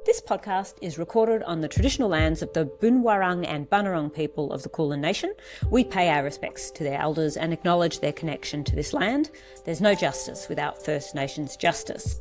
This podcast is recorded on the traditional lands of the Boonwurrung and Bunurong people of the Kulin Nation. We pay our respects to their elders and acknowledge their connection to this land. There's no justice without First Nations justice.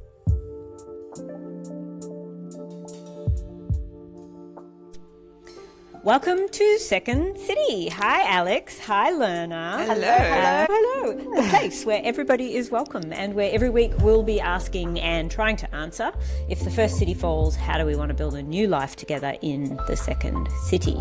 Welcome to Second City. Hi, Alex. Hi, Lerna. Hello. The place where everybody is welcome and where every week we'll be asking and trying to answer, if the first city falls, how do we want to build a new life together in the second city?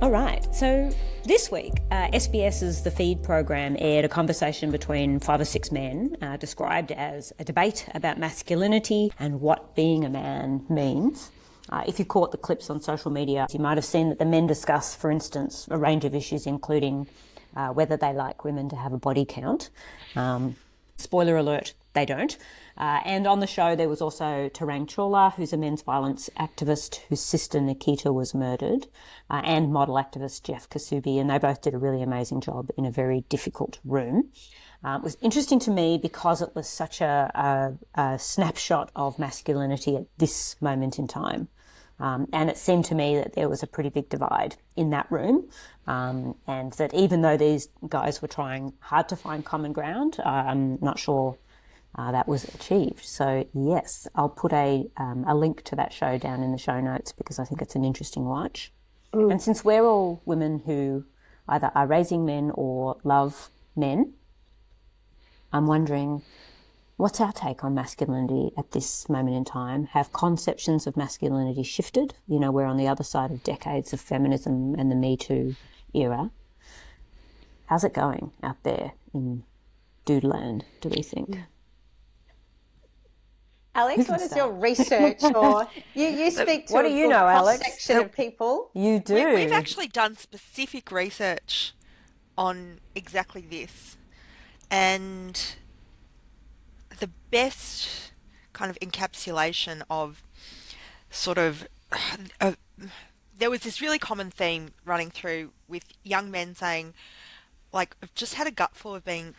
All right, so this week, SBS's The Feed program aired a conversation between 5 or 6 men, described as a debate about masculinity and what being a man means. If you caught the clips on social media, you might have seen that the men discuss, for instance, a range of issues, including whether they like women to have a body count. Spoiler alert, they don't. And on the show, there was also Tarang Chawla, who's a men's violence activist whose sister Nikita was murdered, and model activist Jeff Kasubi, and they both did a really amazing job in a very difficult room. It was interesting to me because it was such a snapshot of masculinity at this moment in time. And it seemed to me that there was a pretty big divide in that room, and that even though these guys were trying hard to find common ground, I'm not sure that was achieved. So yes, I'll put a link to that show down in the show notes because I think it's an interesting watch. And since we're all women who either are raising men or love men, I'm wondering, what's our take on masculinity at this moment in time? Have conceptions of masculinity shifted? You know, we're on the other side of decades of feminism and the Me Too era. How's it going out there in Dudeland, do we think? Alex, what is your research? Or you speak to what do you know, Alex? Section of people. You do. We've actually done specific research on exactly this. And the best kind of encapsulation of sort of there was this really common theme running through with young men saying, like, I've just had a gutful of being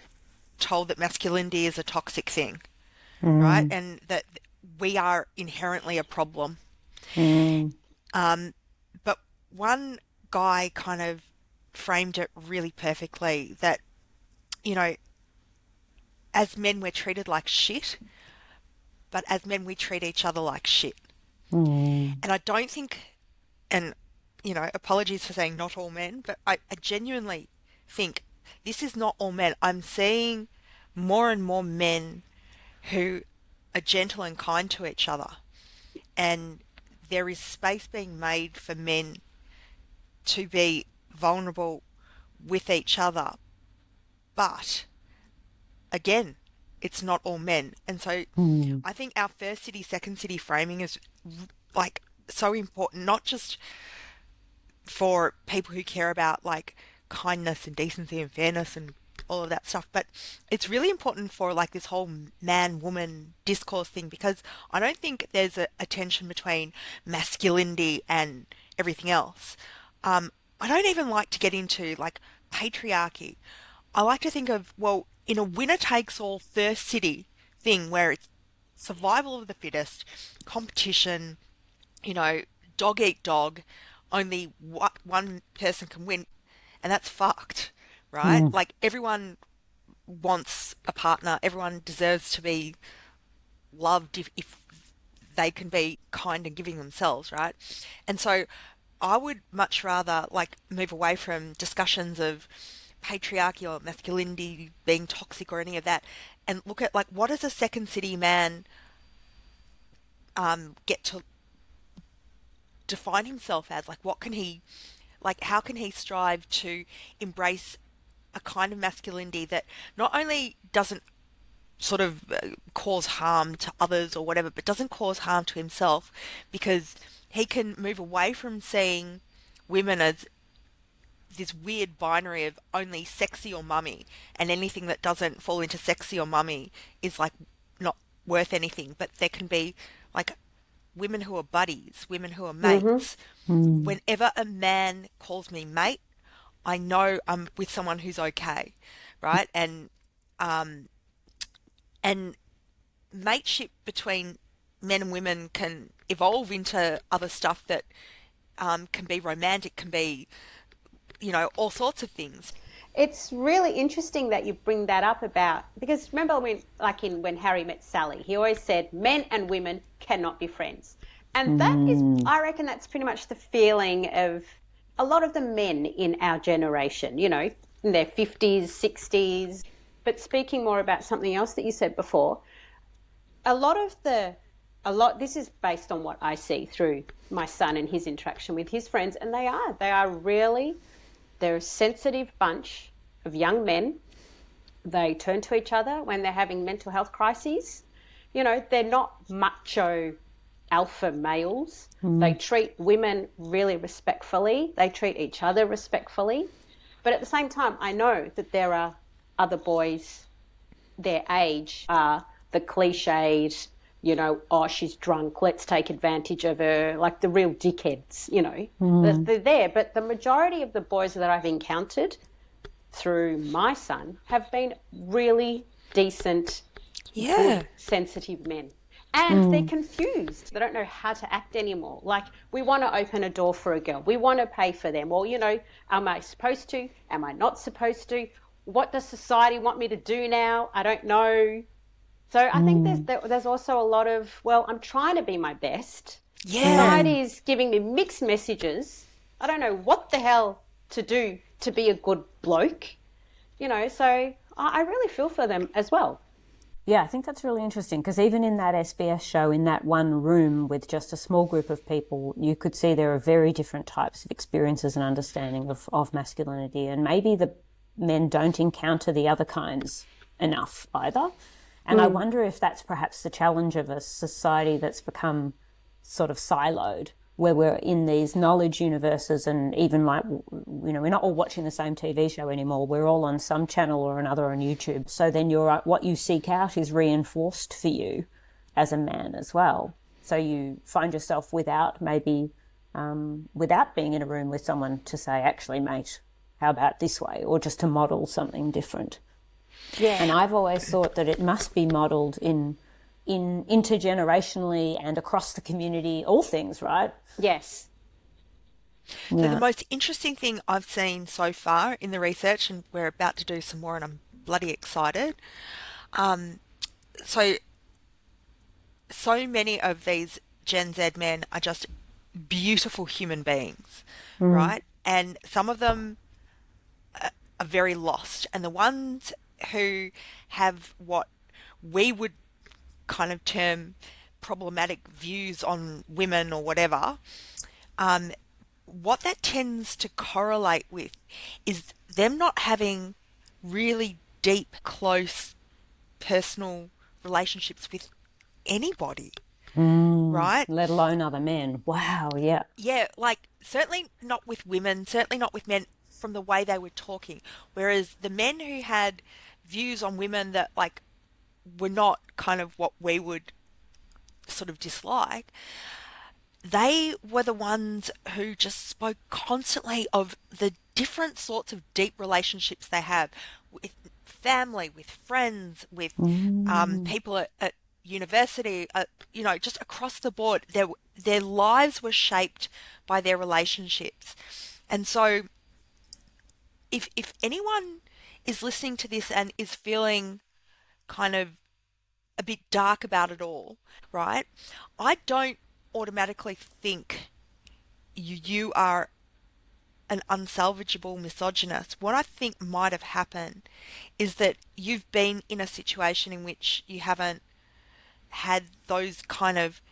told that masculinity is a toxic thing, right? And that we are inherently a problem. But one guy kind of framed it really perfectly that, you know, as men, we're treated like shit, but as men, we treat each other like shit. And I don't think, and, you know, apologies for saying not all men, but I genuinely think this is not all men. I'm seeing more and more men who are gentle and kind to each other. And there is space being made for men to be vulnerable with each other. But again, it's not all men. And so I think our first city, second city framing is like so important, not just for people who care about like kindness and decency and fairness and all of that stuff, but it's really important for like this whole man-woman discourse thing, because I don't think there's a tension between masculinity and everything else. I don't even like to get into like patriarchy. I like to think of, well, in a winner-takes-all first city thing where it's survival of the fittest, competition, you know, dog eat dog, only one person can win, and that's fucked, right? Like, everyone wants a partner, everyone deserves to be loved if they can be kind and giving themselves, right? And so I would much rather, like, move away from discussions of patriarchy or masculinity being toxic or any of that, and look at like, what does a second city man get to define himself as? Like, what can he, like, how can he strive to embrace a kind of masculinity that not only doesn't sort of cause harm to others or whatever, but doesn't cause harm to himself, because he can move away from seeing women as this weird binary of only sexy or mummy, and anything that doesn't fall into sexy or mummy is like not worth anything. But there can be like women who are buddies, women who are mates. Whenever a man calls me mate, I know I'm with someone who's okay, right? And mateship between men and women can evolve into other stuff that can be romantic, can be, all sorts of things. It's really interesting that you bring that up about, because remember when Harry met Sally, he always said men and women cannot be friends. And that is, I reckon that's pretty much the feeling of a lot of the men in our generation, in their 50s, 60s. But speaking more about something else that you said before, this is based on what I see through my son and his interaction with his friends, and they're a sensitive bunch of young men. They turn to each other when they're having mental health crises. They're not macho alpha males. They treat women really respectfully. They treat each other respectfully. But at the same time, I know that there are other boys their age are the cliched, oh, she's drunk, let's take advantage of her, like the real dickheads, They're there. But the majority of the boys that I've encountered through my son have been really decent, good, sensitive men. And they're confused. They don't know how to act anymore. Like, we want to open a door for a girl. We want to pay for them. Well, am I supposed to? Am I not supposed to? What does society want me to do now? I don't know. So I think there's also a lot of, well, I'm trying to be my best. Yeah. Society is giving me mixed messages. I don't know what the hell to do to be a good bloke. So I really feel for them as well. Yeah, I think that's really interesting because even in that SBS show, in that one room with just a small group of people, you could see there are very different types of experiences and understanding of masculinity, and maybe the men don't encounter the other kinds enough either. And I wonder if that's perhaps the challenge of a society that's become sort of siloed, where we're in these knowledge universes, and even like, we're not all watching the same TV show anymore. We're all on some channel or another on YouTube. So then what you seek out is reinforced for you as a man as well. So you find yourself without being in a room with someone to say, actually, mate, how about this way? Or just to model something different. Yeah. And I've always thought that it must be modelled in intergenerationally and across the community, all things, right? Yes. So the most interesting thing I've seen so far in the research, and we're about to do some more and I'm bloody excited, so many of these Gen Z men are just beautiful human beings, right? And some of them are very lost. And the ones who have what we would kind of term problematic views on women or whatever, what that tends to correlate with is them not having really deep, close, personal relationships with anybody, right? Let alone other men. Wow, yeah. Yeah, like certainly not with women, certainly not with men from the way they were talking. Whereas the men who had views on women that like were not kind of what we would sort of dislike, they were the ones who just spoke constantly of the different sorts of deep relationships they have with family, with friends, with people at university, just across the board. Their lives were shaped by their relationships. And so if anyone is listening to this and is feeling kind of a bit dark about it all, right? I don't automatically think you are an unsalvageable misogynist. What I think might have happened is that you've been in a situation in which you haven't had those kind of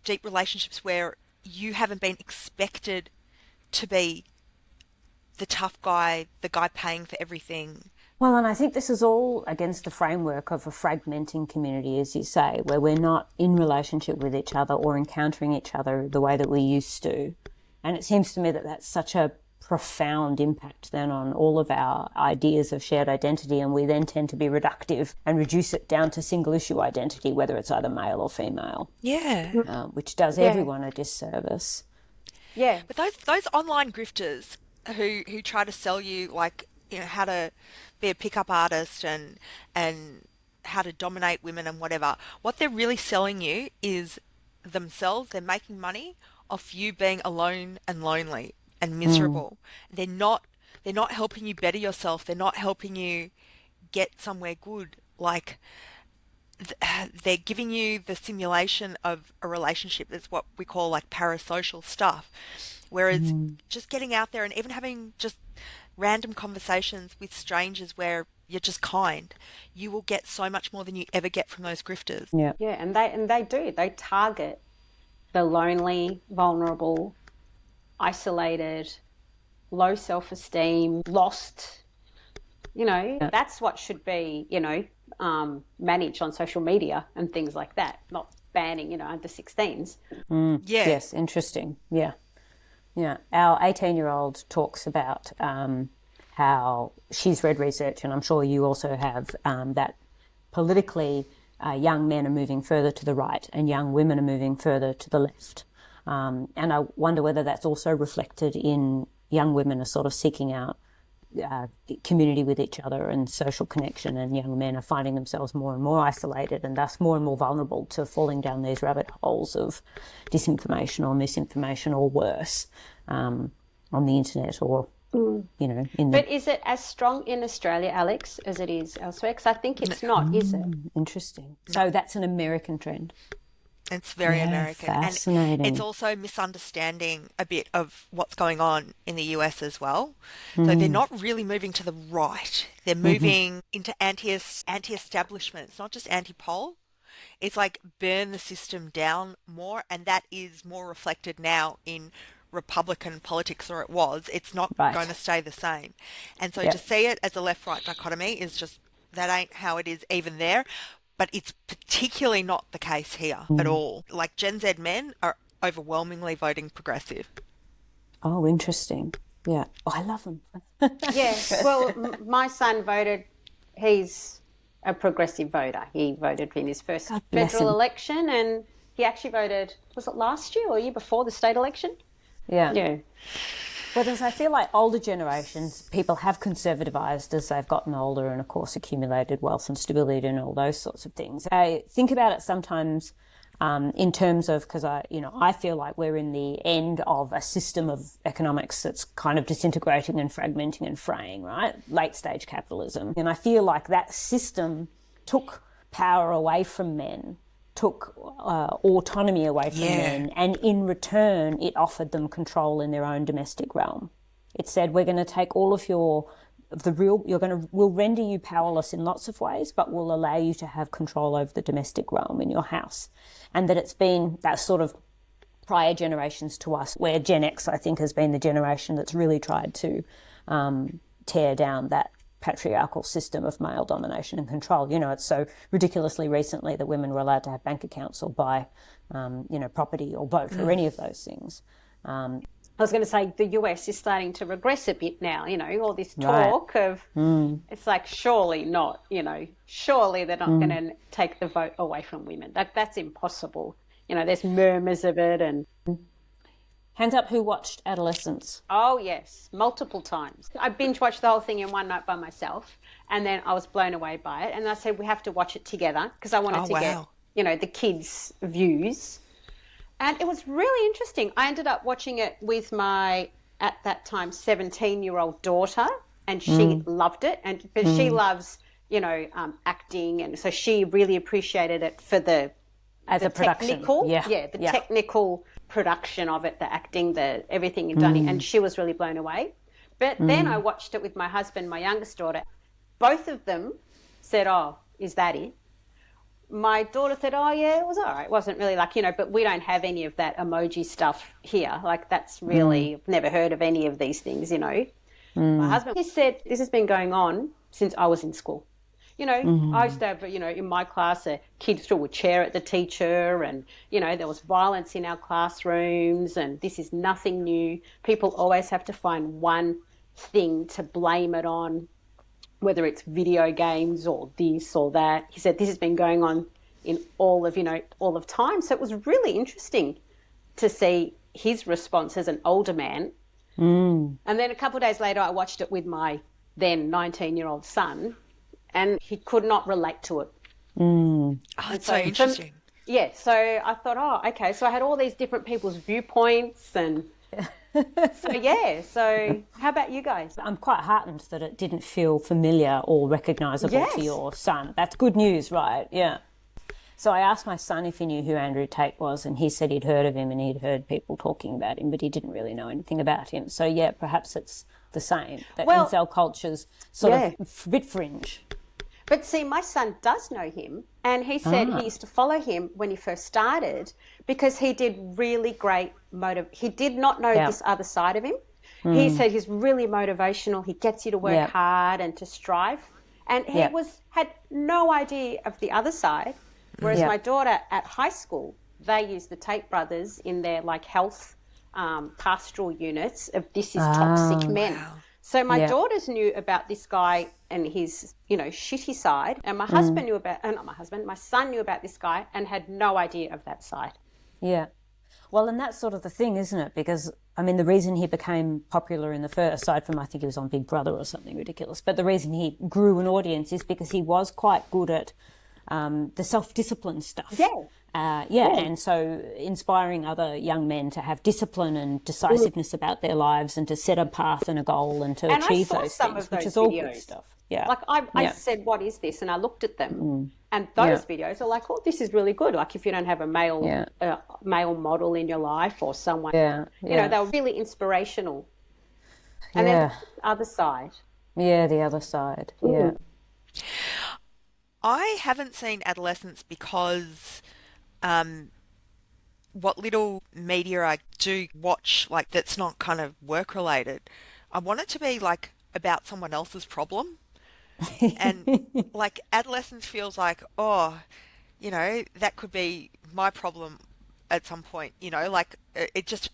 deep relationships where you haven't been expected to be the tough guy, the guy paying for everything. Well, and I think this is all against the framework of a fragmenting community, as you say, where we're not in relationship with each other or encountering each other the way that we used to. And it seems to me that that's such a profound impact then on all of our ideas of shared identity, and we then tend to be reductive and reduce it down to single issue identity, whether it's either male or female. Yeah. Which does everyone a disservice. Yeah. But those online grifters who try to sell you like, how to be a pickup artist and how to dominate women and whatever. What they're really selling you is themselves. They're making money off you being alone and lonely and miserable. They're not helping you better yourself. They're not helping you get somewhere good. Like they're giving you the simulation of a relationship. That's what we call like parasocial stuff. Whereas just getting out there and even having just random conversations with strangers where you're just kind, you will get so much more than you ever get from those grifters. Yeah. Yeah, and they target the lonely, vulnerable, isolated, low self-esteem, lost. That's what should be, managed on social media and things like that, not banning, under 16s. Yeah. Yes, interesting. Yeah. Yeah. Our 18-year-old talks about how she's read research, and I'm sure you also have, that politically young men are moving further to the right and young women are moving further to the left. And I wonder whether that's also reflected in young women are sort of seeking out community with each other and social connection, and young men are finding themselves more and more isolated and thus more and more vulnerable to falling down these rabbit holes of disinformation or misinformation or worse on the internet or, But is it as strong in Australia, Alex, as it is elsewhere? Because I think it's not, is it? Interesting. So that's an American trend. It's very American. Fascinating. And it's also misunderstanding a bit of what's going on in the US as well. So they're not really moving to the right. They're moving into anti-establishment. It's not just anti-poll. It's like burn the system down more. And that is more reflected now in Republican politics, or it was. It's not going to stay the same. And so to see it as a left-right dichotomy is just, that ain't how it is even there. But it's particularly not the case here at all. Like Gen Z men are overwhelmingly voting progressive. Oh, interesting. Yeah. Oh, I love them. Yeah. Well, my son voted, he's a progressive voter. He voted in his first federal election, and he actually voted, was it last year or year before the state election? Yeah. Yeah. Whereas I feel like older generations, people have conservativized as they've gotten older and, of course, accumulated wealth and stability and all those sorts of things. I think about it sometimes in terms of, because I feel like we're in the end of a system of economics that's kind of disintegrating and fragmenting and fraying, right? Late stage capitalism. And I feel like that system took power away from men, took autonomy away from men, and in return it offered them control in their own domestic realm. It said, we're going to take all of we'll render you powerless in lots of ways, but we'll allow you to have control over the domestic realm in your house. And that it's been that sort of prior generations to us, where Gen X, I think, has been the generation that's really tried to tear down that patriarchal system of male domination and control. It's so ridiculously recently that women were allowed to have bank accounts or buy, property or vote or any of those things. I was going to say the US is starting to regress a bit now, all this talk of, it's like, surely not, surely they're not going to take the vote away from women. That's impossible. There's murmurs of it. And hands up who watched Adolescence. Oh, yes, multiple times. I binge watched the whole thing in one night by myself, and then I was blown away by it. And I said, we have to watch it together, because I wanted to get, the kids' views. And it was really interesting. I ended up watching it with my, at that time, 17-year-old daughter, and she loved it. But she loves, acting, and so she really appreciated it for the production. Technical, technical production of it, the acting, the everything you've done, and she was really blown away. But then I watched it with my husband, my youngest daughter. Both of them said, "Oh, is that it?" My daughter said, "Oh, yeah, it was all right. It wasn't really like, but we don't have any of that emoji stuff here. Like, that's really, I've never heard of any of these things, My husband, he said, this has been going on since I was in school. I used to have, in my class, a kid threw a chair at the teacher, and, there was violence in our classrooms, and this is nothing new. People always have to find one thing to blame it on, whether it's video games or this or that." He said, this has been going on in all of time. So it was really interesting to see his response as an older man. And then a couple of days later, I watched it with my then 19-year-old son, and he could not relate to it Oh, that's so interesting. Yeah, so I thought, oh, okay. So I had all these different people's viewpoints, and so how about you guys? I'm quite heartened that it didn't feel familiar or recognisable to your son. That's good news, right? Yeah. So I asked my son if he knew who Andrew Tate was, and he said he'd heard of him and he'd heard people talking about him, but he didn't really know anything about him. So, yeah, perhaps it's the same, that incel culture's sort of a bit fringe. But see, my son does know him, and he said he used to follow him when he first started because he did really great he did not know this other side of him. He said he's really motivational. He gets you to work hard and to strive. And he had no idea of the other side. Whereas my daughter at high school, they use the Tate brothers in their health pastoral units of this is toxic men. Wow. So my daughters knew about this guy and his, shitty side, and my husband knew about, my son knew about this guy and had no idea of that side. Yeah. Well, and that's sort of the thing, isn't it? Because, the reason he became popular in the first, aside from I think he was on Big Brother or something ridiculous, but the reason he grew an audience is because he was quite good at the self-discipline stuff. And so inspiring other young men to have discipline and decisiveness about their lives and to set a path and a goal and to achieve those things, which is all good stuff. Yeah. I said, what is this? And I looked at them and those videos are like, oh, this is really good. Like if you don't have a male model in your life or someone, they were really inspirational. And then the other side. Yeah, the other side. Yeah. I haven't seen Adolescence because what little media I do watch, that's not kind of work related, I want it to be about someone else's problem. And Adolescence feels like, that could be my problem at some point, it just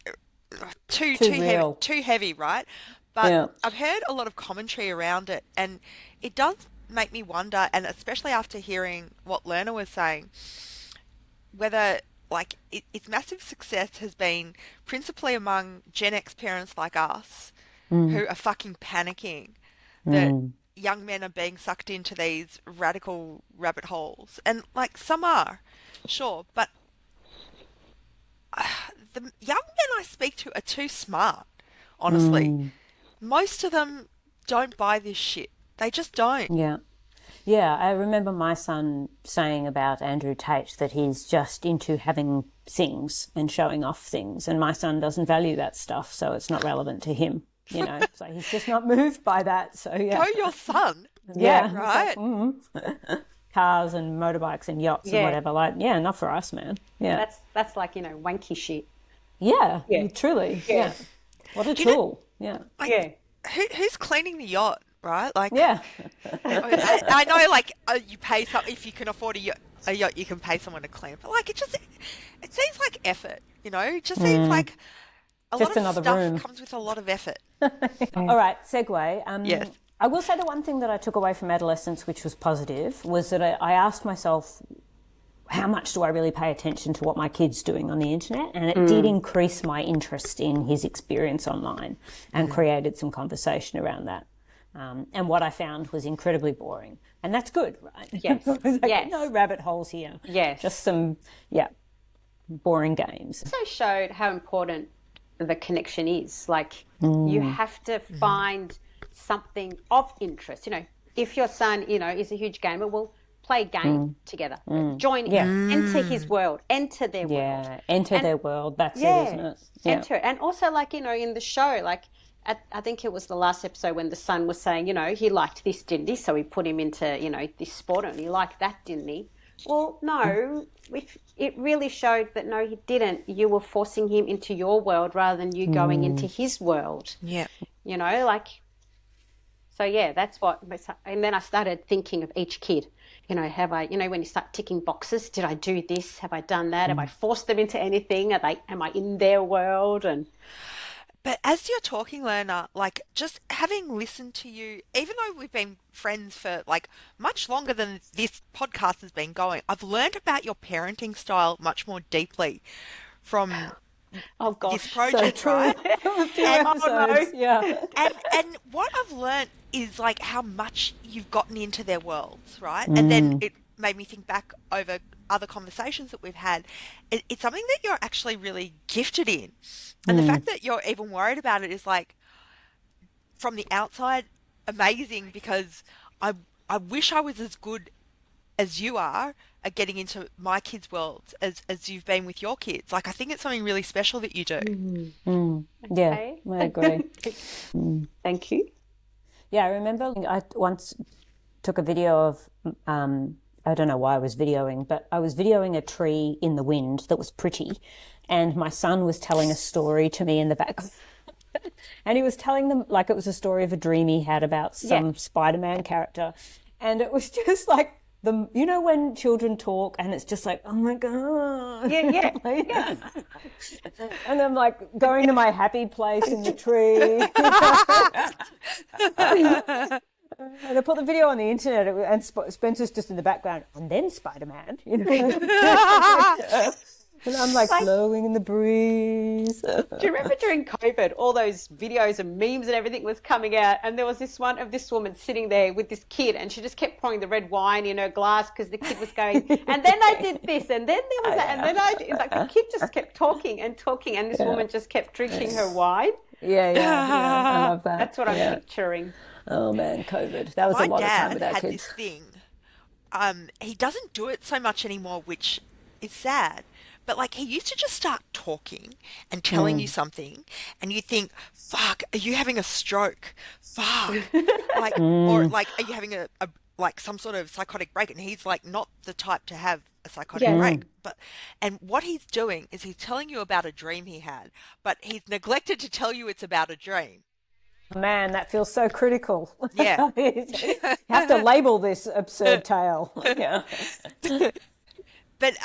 too heavy, right? But I've heard a lot of commentary around it, and it does make me wonder, and especially after hearing what Lerna was saying, whether its massive success has been principally among Gen X parents like us who are fucking panicking that young men are being sucked into these radical rabbit holes. And some are, sure, but the young men I speak to are too smart, honestly. Most of them don't buy this shit. They just don't. Yeah. Yeah, I remember my son saying about Andrew Tate that he's just into having things and showing off things, and my son doesn't value that stuff, so it's not relevant to him, so he's just not moved by that. So Go your son. Yeah, right. Cars and motorbikes and yachts and whatever. Not for us, man. Yeah, that's wanky shit. Yeah, truly. Yeah. What a tool. Who's cleaning the yacht? Right? I know, you pay something if you can afford a yacht, you can pay someone to clean. But it seems like effort. It just seems like a lot of stuff room. Comes with a lot of effort. All right, segue. Yes. I will say the one thing that I took away from Adolescence, which was positive, was that I asked myself, how much do I really pay attention to what my kid's doing on the internet? And it did increase my interest in his experience online and created some conversation around that. And what I found was incredibly boring. And that's good, right? Yes. No rabbit holes here. Yes. Just some, boring games. It also showed how important the connection is. You have to find something of interest. If your son, is a huge gamer, well, play a game together. Join in. Enter his world. Enter their world. Yeah, enter their world. That's it, isn't it? Yeah. Enter it. And also, in the show, I think it was the last episode when the son was saying, he liked this, didn't he? So he put him into, this sport, and he liked that, didn't he? Well, no, it really showed that no, he didn't. You were forcing him into your world rather than you going into his world. Yeah. So that's what, and then I started thinking of each kid. Have I, when you start ticking boxes, did I do this? Have I done that? Have I forced them into anything? Am I in their world? But as you're talking, Lerna, just having listened to you, even though we've been friends for much longer than this podcast has been going, I've learned about your parenting style much more deeply from this project, so right? Yeah. And what I've learned is how much you've gotten into their worlds, right? And then it made me think back over other conversations that we've had. It's something that you're actually really gifted in. And the fact that you're even worried about it is like, from the outside, amazing, because I wish I was as good as you are at getting into my kids' worlds as you've been with your kids. Like, I think it's something really special that you do. Yeah, Okay. I agree. Thank you. Yeah, I remember I once took a video of, I don't know why I was videoing, but I was videoing a tree in the wind that was pretty, and my son was telling a story to me in the back. And he was telling them like it was a story of a dream he had about some Spider-Man character. And it was just like, you know when children talk and it's just like, oh my God. Yeah. And I'm like going to my happy place in the tree. And I put the video on the internet and Spencer's just in the background. And then Spider-Man, you know. And I'm like blowing in the breeze. Do you remember during COVID, all those videos and memes and everything was coming out, and there was this one of this woman sitting there with this kid, and she just kept pouring the red wine in her glass because the kid was going, and then I did this, and then there was that, and then I did. It's like the kid just kept talking, and this woman just kept drinking her wine. Yeah. I love that. That's what I'm picturing. Oh man, COVID. That was a lot of time with our had kids. this thing. He doesn't do it so much anymore, which is sad. But like, he used to just start talking and telling you something, and you think, "Fuck, are you having a stroke? Fuck!" Like, or like, are you having a like some sort of psychotic break? And he's like, not the type to have a psychotic break. And what he's doing is he's telling you about a dream he had, but he's neglected to tell you it's about a dream. Man, that feels so critical. Yeah. You have to label this absurd tale. Yeah. But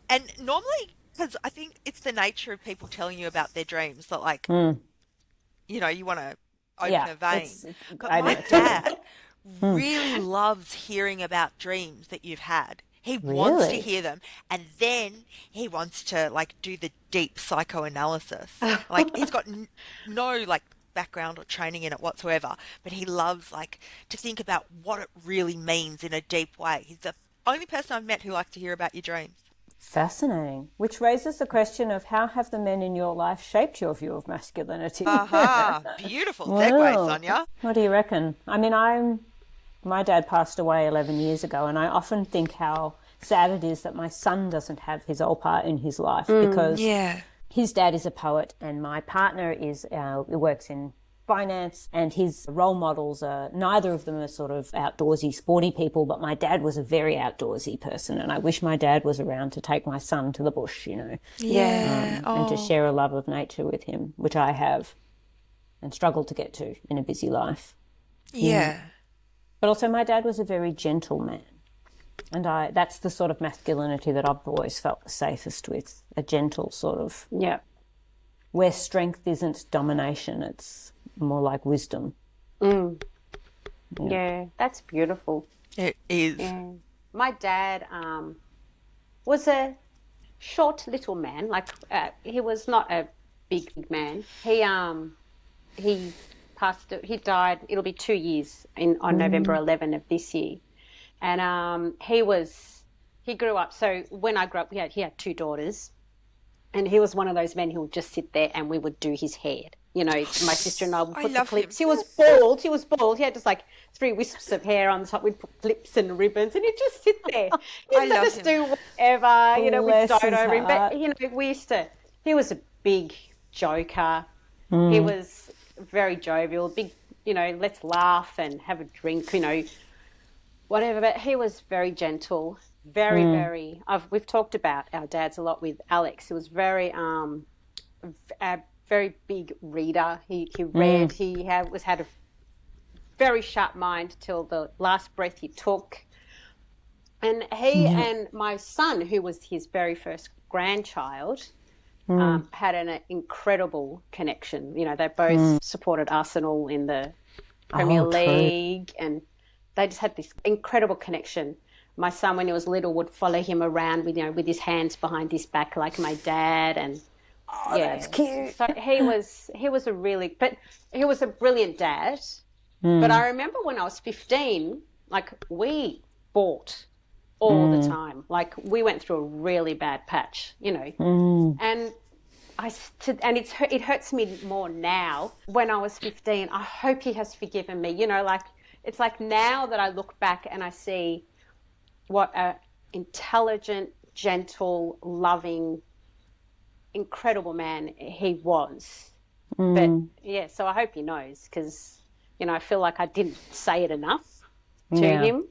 and normally, because I think it's the nature of people telling you about their dreams that, like, you know, you want to open a vein. But my dad really loves hearing about dreams that you've had. He wants to hear them, and then he wants to like do the deep psychoanalysis. Like, he's got no like background or training in it whatsoever, but he loves like to think about what it really means in a deep way. He's the only person I've met who likes to hear about your dreams. Fascinating. Which raises the question of how have the men in your life shaped your view of masculinity? Aha! Beautiful segue, Sonia. What do you reckon? I mean, my dad passed away 11 years ago, and I often think how sad it is that my son doesn't have his old part in his life because his dad is a poet and my partner works in finance, and his role models are, neither of them are sort of outdoorsy, sporty people, but my dad was a very outdoorsy person, and I wish my dad was around to take my son to the bush, you know. And to share a love of nature with him, which I have and struggle to get to in a busy life. But also my dad was a very gentle man, and that's the sort of masculinity that I've always felt the safest with, a gentle sort of, where strength isn't domination, it's more like wisdom. Yeah, that's beautiful. It is. Yeah. My dad was a short little man. Like, he was not a big man. He died, it'll be 2 years on November 11 of this year. And he grew up, so when I grew up, he had 2 daughters, and he was one of those men who would just sit there and we would do his hair. You know, my sister and I would put the clips. He was bald. He had just like 3 wisps of hair on the top. We'd put clips and ribbons, and he'd just sit there. He'd let us do whatever, you know, we'd dote over him. But, you know, he was a big joker. He was very jovial, big, you know, let's laugh and have a drink, you know, whatever. But he was very gentle, very, very, we've talked about our dads a lot with Alex. He was very, a very big reader. He read, he had a very sharp mind till the last breath he took. And he and my son, who was his very first grandchild, had an incredible connection. You know, they both supported Arsenal in the Premier League, and they just had this incredible connection. My son, when he was little, would follow him around with, you know, with his hands behind his back like my dad, and that's cute. So he was a brilliant dad. But I remember when I was 15, like, we bought all the time. Like, we went through a really bad patch, and it hurts me more now. When I was 15, I hope he has forgiven me. Like, it's like now that I look back and I see what a intelligent, gentle, loving, incredible man he was. But yeah, so I hope he knows, because I feel like I didn't say it enough to him.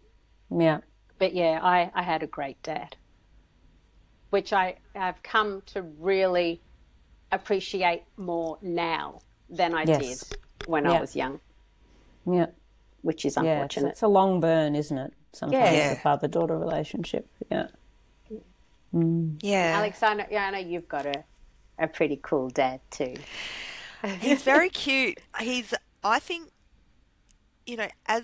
Yeah. But yeah, I had a great dad, which I have come to really appreciate more now than I did when I was young. Yeah. Which is unfortunate. It's a long burn, isn't it? Sometimes the father-daughter relationship. Yeah. Yeah. Alex, I know you've got a pretty cool dad too. He's very cute. I think, as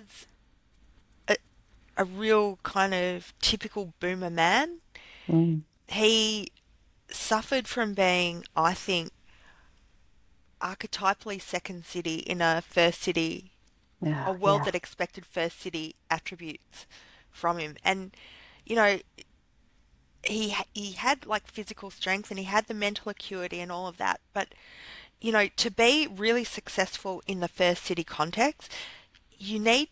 a real kind of typical boomer man, he suffered from being, I think, archetypally second city in a first city, a world that expected first city attributes from him. And, he had like physical strength and he had the mental acuity and all of that. But, to be really successful in the first city context, you need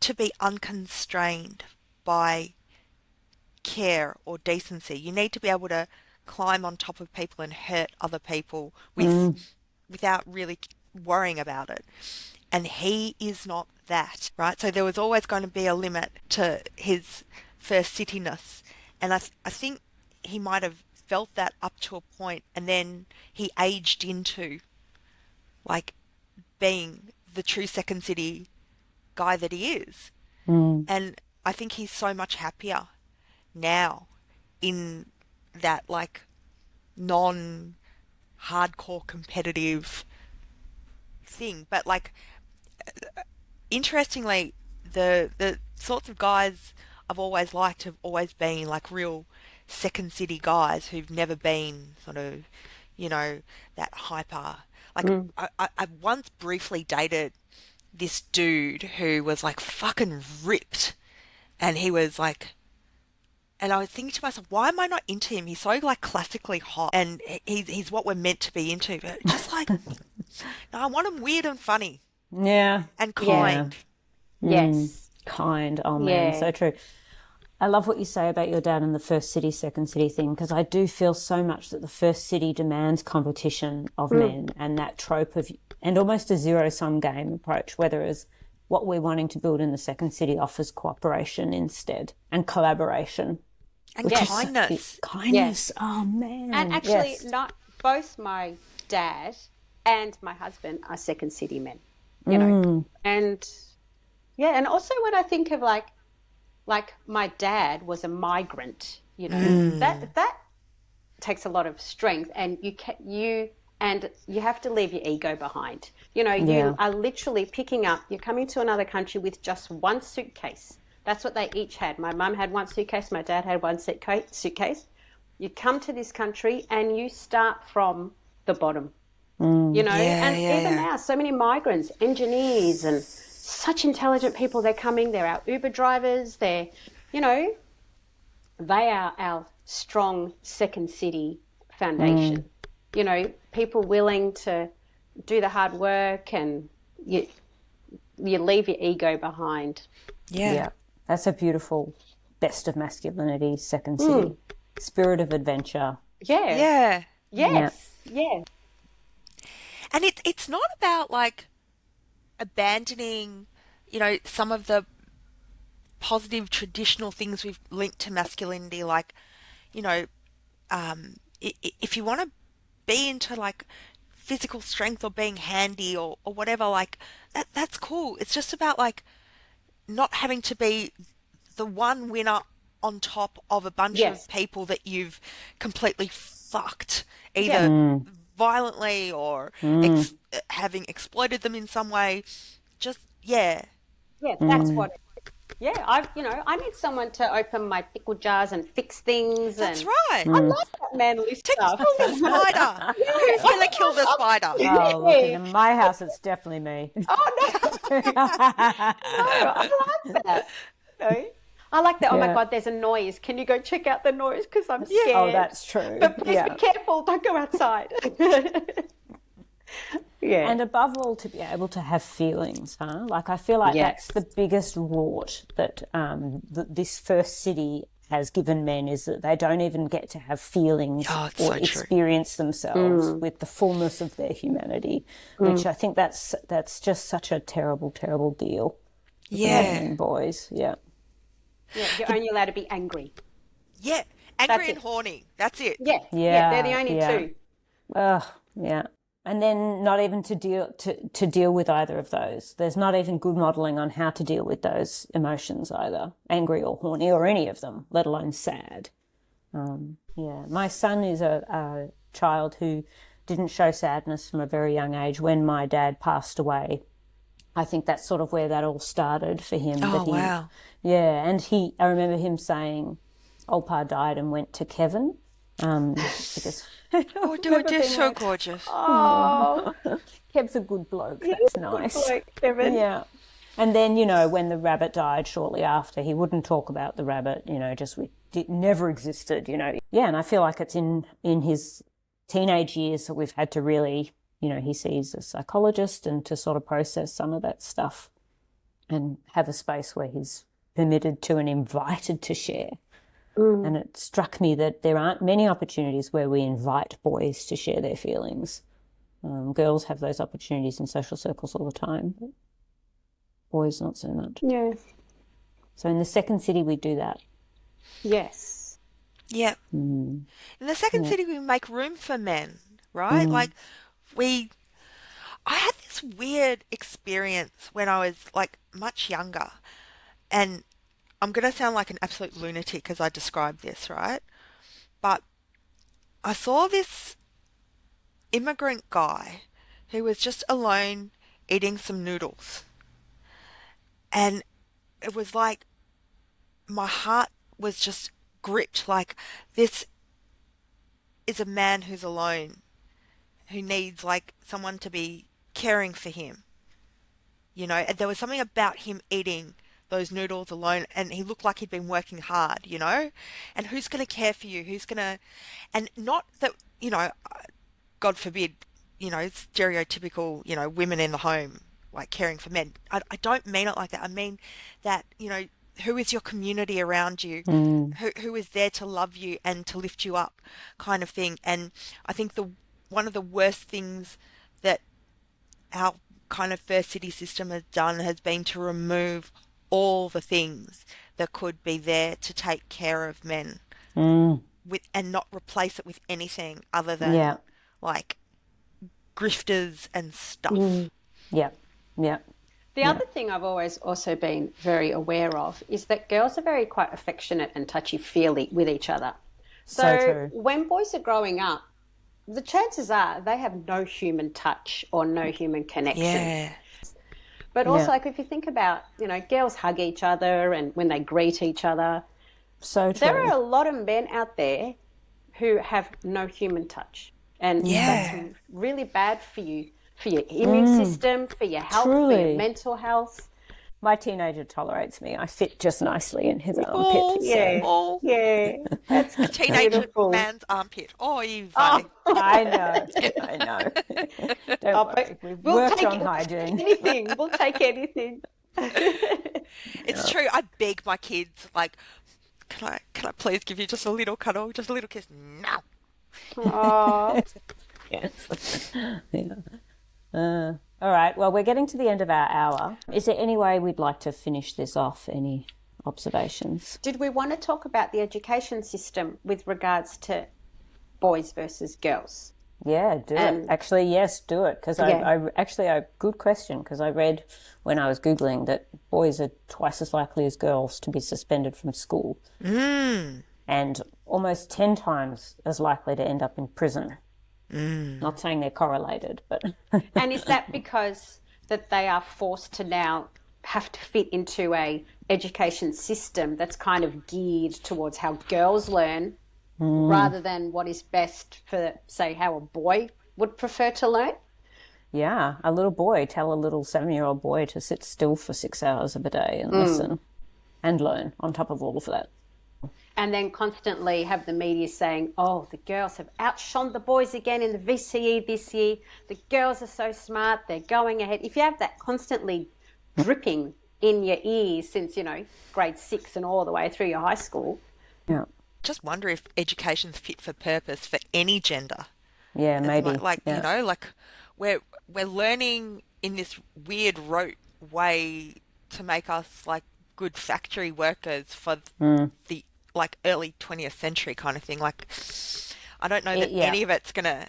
to be unconstrained by care or decency. You need to be able to climb on top of people and hurt other people without really worrying about it. And he is not that, right? So there was always going to be a limit to his first cityness. And I think he might have felt that up to a point, and then he aged into like being the true second city guy that he is. And I think he's so much happier now in that like non-hardcore competitive thing. But like, interestingly, the sorts of guys I've always liked have always been like real second city guys who've never been sort of, that hyper. Like, I once briefly dated this dude who was like fucking ripped, and he was like, and I was thinking to myself, why am I not into him? He's so like classically hot, and he's what we're meant to be into. But just like, no, I want him weird and funny. Yeah. And kind. Yeah. Yes. Kind. Oh man, so true. I love what you say about your dad and the first city, second city thing, because I do feel so much that the first city demands competition of men, and that trope of, and almost a zero-sum game approach, whereas what we're wanting to build in the second city offers cooperation instead and collaboration. And kindness. Kindness. Yes. Oh, man. And actually, not both my dad and my husband are second city men, And and also when I think of like my dad was a migrant, that takes a lot of strength, and you have to leave your ego behind. You are literally picking up, you're coming to another country with just one suitcase. That's what they each had. My mum had one suitcase, my dad had one suitcase. You come to this country and you start from the bottom, and even now, so many migrants, engineers and such intelligent people, they're coming, they're our Uber drivers, they are our strong second city foundation. People willing to do the hard work, and you leave your ego behind. Yeah. That's a beautiful best of masculinity, second city. Spirit of adventure. Yeah. Yeah. Yes. Yeah. And it's not about like abandoning, some of the positive traditional things we've linked to masculinity, like, if you want to be into like physical strength or being handy or whatever, like that's cool. It's just about like not having to be the one winner on top of a bunch of people that you've completely fucked, either violently or having exploited them in some way. Just That's what it is. I need someone to open my pickle jars and fix things. That's right. I love that manly stuff. Kill the spider. Who's going to kill the spider? Oh, look, in my house, it's definitely me. Oh, no. No, I like that. I like that. Oh my Yeah. God, there's a noise. Can you go check out the noise? Because I'm scared. Oh, that's true. But please Yeah. be careful. Don't go outside. Yeah. And above all, to be able to have feelings, huh? Like, I feel like Yes. that's the biggest rort that this first city has given men, is that they don't even get to have feelings Oh, it's or so true. experience themselves with the fullness of their humanity, which I think that's just such a terrible, terrible deal. Yeah. In boys, yeah. Yeah, you're only allowed to be angry. Yeah. Angry That's and it. horny. That's it. Yeah. Yeah, They're the only yeah. two. Ugh, yeah. And then not even to deal with either of those. There's not even good modelling on how to deal with those emotions either, angry or horny or any of them, let alone sad. Yeah, my son is a child who didn't show sadness from a very young age. When my dad passed away, I think that's sort of where that all started for him. Oh, wow. Yeah, and I remember him saying, "Old Pa died and went to Kevin," because Oh, dude, they're so gorgeous. Oh, Kev's a good bloke. That's nice. like Kevin. Yeah. And then, when the rabbit died shortly after, he wouldn't talk about the rabbit, it never existed, Yeah, and I feel like it's in his teenage years that we've had to really, he sees a psychologist and to sort of process some of that stuff and have a space where he's permitted to and invited to share. And it struck me that there aren't many opportunities where we invite boys to share their feelings. Girls have those opportunities in social circles all the time, but boys not so much. Yeah. So in the second city, we do that. Yes. Yeah. In the second city, we make room for men, right? Like, I had this weird experience when I was, like, much younger. And I'm going to sound like an absolute lunatic as I describe this, right? But I saw this immigrant guy who was just alone eating some noodles. And it was like my heart was just gripped, like, this is a man who's alone, who needs, like, someone to be caring for him. And there was something about him eating those noodles alone, and he looked like he'd been working hard, and who's going to care for you? And not that, God forbid, stereotypical, women in the home, like caring for men. I don't mean it like that. I mean that, who is your community around you? Who is there to love you and to lift you up, kind of thing. And I think one of the worst things that our kind of first city system has done has been to remove all the things that could be there to take care of men and not replace it with anything other than like grifters and stuff. Yeah. The other thing I've always also been very aware of is that girls are very quite affectionate and touchy-feely with each other. So true. When boys are growing up, the chances are they have no human touch or no human connection. Yeah. But also, like, if you think about, girls hug each other and when they greet each other. So true. There are a lot of men out there who have no human touch. And that's really bad for you, for your immune system, for your health, for your mental health. My teenager tolerates me. I fit just nicely in his armpit. Oh, Yeah. oh. Yeah. That's A teenage beautiful. man's armpit. Oh, you I know. Don't worry. We've worked on hygiene. Anything. We'll take anything. It's true. I beg my kids, like, can I please give you just a little cuddle, just a little kiss? No. Oh. Yes. Yeah. All right. Well, we're getting to the end of our hour. Is there any way we'd like to finish this off? Any observations? Did we want to talk about the education system with regards to boys versus girls? Yeah, do it. Actually, yes, do it. Because good question, because I read when I was Googling that boys are twice as likely as girls to be suspended from school. And almost 10 times as likely to end up in prison. Not saying they're correlated, but... And is that because that they are forced to now have to fit into a education system that's kind of geared towards how girls learn rather than what is best for, say, how a boy would prefer to learn? Yeah, a little boy, tell a little 7-year-old boy to sit still for 6 hours of a day and listen. and learn on top of all of that. And then constantly have the media saying, oh, the girls have outshone the boys again in the VCE this year. The girls are so smart. They're going ahead. If you have that constantly dripping in your ears since, grade 6 and all the way through your high school. Yeah. Just wonder if education's fit for purpose for any gender. Yeah, maybe. We're learning in this weird rote way to make us like good factory workers for the early 20th century kind of thing. Like, I don't know that any of it's gonna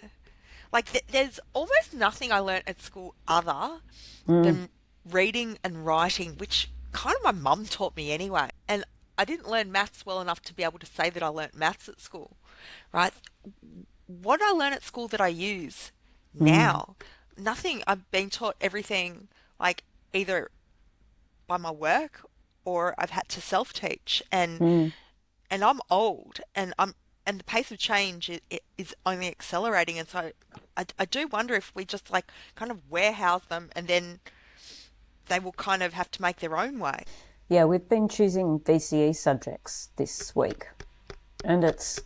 there's almost nothing I learnt at school other than reading and writing, which kind of my mum taught me anyway. And I didn't learn maths well enough to be able to say that I learnt maths at school, right? What did I learn at school that I use now? Nothing. I've been taught everything either by my work or I've had to self-teach, and I'm old, and the pace of change is only accelerating, and so I do wonder if we just kind of warehouse them, and then they will kind of have to make their own way. Yeah, we've been choosing VCE subjects this week, and it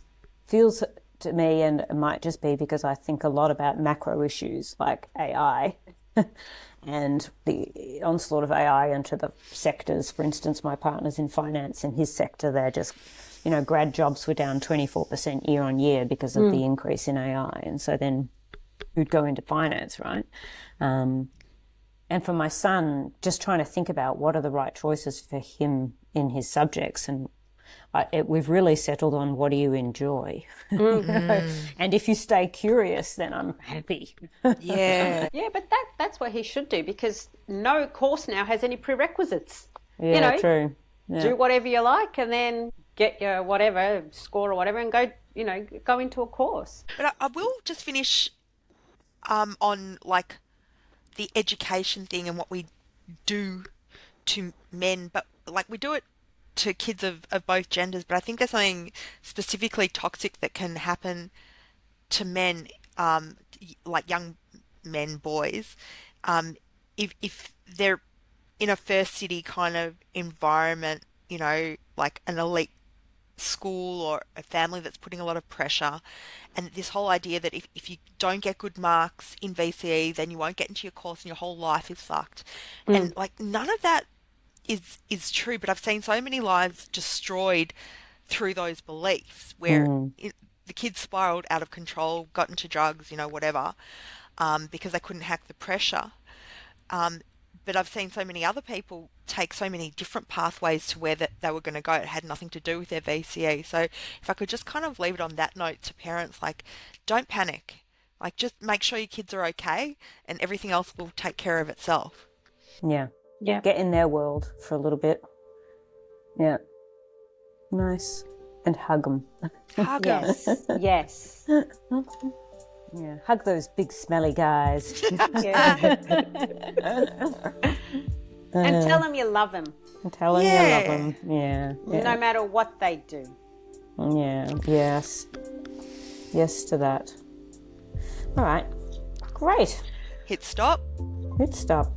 feels to me, and it might just be because I think a lot about macro issues like AI and the onslaught of AI into the sectors. For instance, my partner's in finance. In his sector, they're just, grad jobs were down 24% year on year because of the increase in AI. And so then who'd go into finance, right? And for my son, just trying to think about what are the right choices for him in his subjects. And we've really settled on what do you enjoy? And if you stay curious, then I'm happy. Yeah. Yeah, but that's what he should do, because no course now has any prerequisites. Yeah, true. Yeah. Do whatever you like and then get your whatever score or whatever and go into a course. But I will just finish on the education thing and what we do to men, but we do it to kids of both genders, but I think there's something specifically toxic that can happen to men, young men, boys, if they're in a first city kind of environment, like an elite school or a family that's putting a lot of pressure, and this whole idea that if you don't get good marks in VCE, then you won't get into your course and your whole life is fucked. And none of that is true, but I've seen so many lives destroyed through those beliefs where the kids spiraled out of control, got into drugs, whatever, because they couldn't hack the pressure. But I've seen so many other people take so many different pathways to where they were going to go. It had nothing to do with their VCE. So if I could just kind of leave it on that note to parents, don't panic. Just make sure your kids are okay and everything else will take care of itself. Yeah. Yeah. Get in their world for a little bit. Yeah. Nice. And hug them. Hug them. Yes. Yeah. Hug those big smelly guys. And tell them you love them. And tell them you love them. Yeah. No matter what they do. Yeah. Yes. Yes to that. All right. Great. Hit stop. Hit stop.